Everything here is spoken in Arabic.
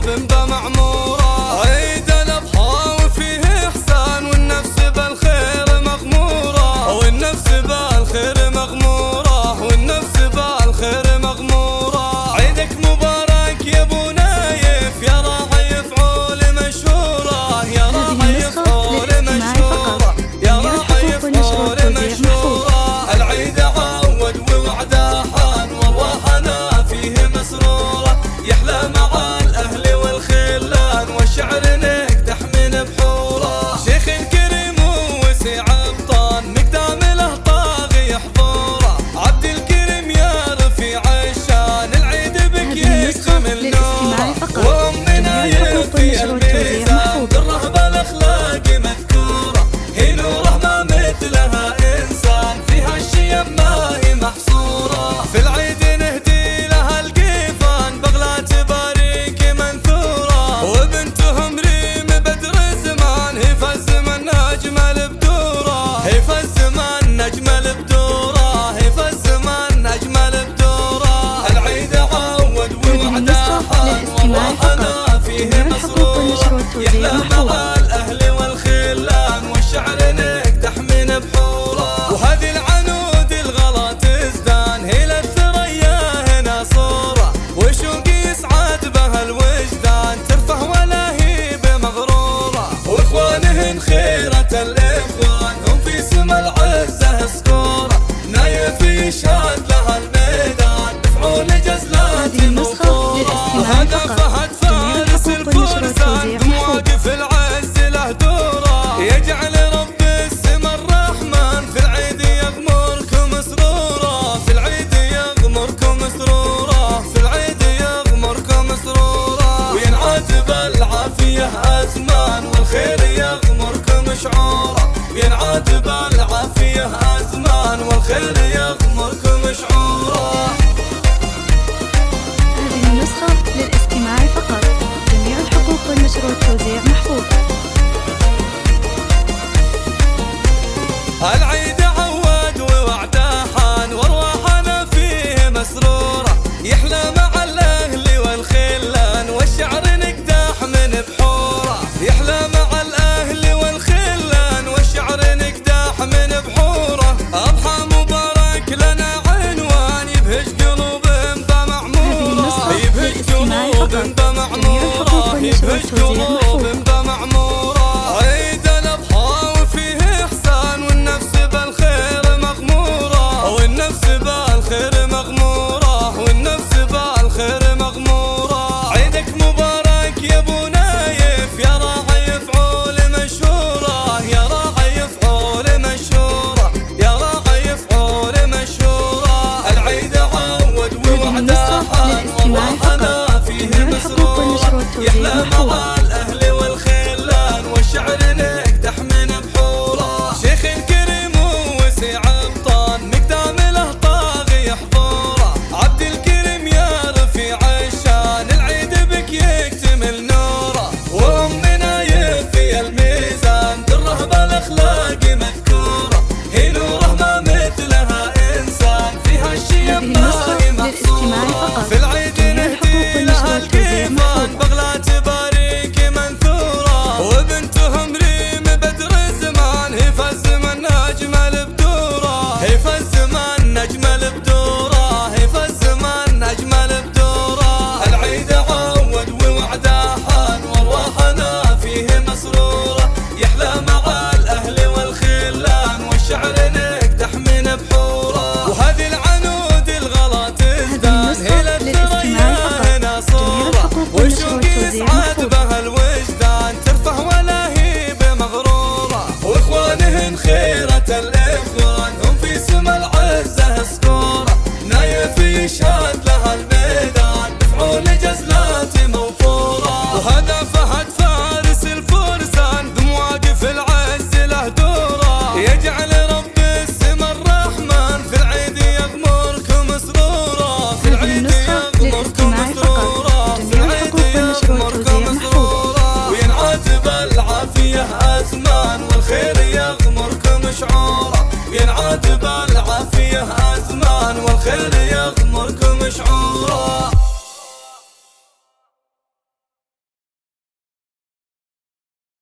قلوب بمعمورة. عيد الأضحى وفيه إحسان والنفس بالخير مغمورة، والنفس بالخير مغمورة، والنفس بالخير مغمورة. عيدك مبارك يا ابو نايف، يا راعي فعول مشهورة، يا راعي فعول مشهورة، يا راعي فعول مشهورة. العيد عود ووعده حان وارواحنا فيه مسرورة، يحلى مع الاهل والخلان والشعر نقدح من بحوره. شيخ كريم ووسع ابطان مقدام له طاغي حضوره، عبد الكريم يا رفيع الشان العيد بك يكتمل نوره. وامنا يفي الميزان بالرهب الاخلاق مذكوره، هي نوره ما مثلها انسان فيها الشيم ما هي محصوره. في العيد نهدي لها القيفان بغلات باريك منثوره، وبنتهم ريم بدر الزمان هي فالزمن اجمل بدوره، هي فالزمن اجمل بدوره، هي فالزمن اجمل بدوره. العيد عود ووعده حان وارواحنا فيه مسرور، يحلى مع الاهل والخلان والشعر نقدح من بحوره. وهذه العنود الغلا تزدان هي للثريا هنا صوره، وشوقي يسعد بها الوجدان ترفه ولا هي بمغروره. واخوانهن خيرة الاخوان هم في سما العزه سكوره، نايف يشهد لها الميدان بفعول جزلات موفوره. وهذا فهد فارس الفرسان بمواقف العز له دوره، يجعل رب السما الرحمن في العيد يغمركم سرورا، في العيد يغمركم سرورا، في العيد يغمركم سرورا. وينعاد بالعافيه ازمان والخير يغمركم شعورا، وينعاد بالعافيه ازمان والخير يغمركم شعورا. هذه النسخة للاستماع فقط، جميع الحقوق والنشر والتوزيع محفوظة. العيد عود ووعده حان وارواحنا فيه مسرورة، يحلى مع الاهل والخلان والشعر نقدح من بحوره، يحلى مع الاهل والخلان والشعر نقدح من بحوره. اضحى مبارك لنا عنوان يبهج قلوب بمعموره، يبهج قلوب بمعموره، يبهج قلوب بمعموره. عيد الأضحى وفيه إحسان والنفس بالخير مغمورة، والنفس بالخير مغمورة، والنفس بالخير مغمورة. عيدك مبارك يا ابو نايف، يا راعي فعول مشهورة، يا راعي فعول مشهورة، يا راعي فعول مشهورة. العيد عود ووعده حان وارواحنا فيه مسرورة، يحلى مع الاهل والخلان والشعر نقدح من بحوره. شيخ كريم ووسع ابطان مقدام له طاغي حضوره، عبد الكريم يا رفيع الشان العيد بك يكتمل نوره. وامنا يفي الميزان بالرهب الاخلاق مذكوره، هي نوره ما مثلها انسان فيها الشيم ما هي محصوره. في العيد نهدي لها القيفان بغلات باريك منثوره، وبنتهم ريم بدر الزمان هي فالزمن اجمل بدوره، هي فالزمن اجمل بدوره، هي فالزمن اجمل بدوره. العيد عود ووعده حان وارواحنا فيه مسروره، يحلى مع الاهل والخلان والشعر نقدح من بحوره. وهذه العنود الغلا تزدان هي للثريا هنا صوره، وشوقي يسعد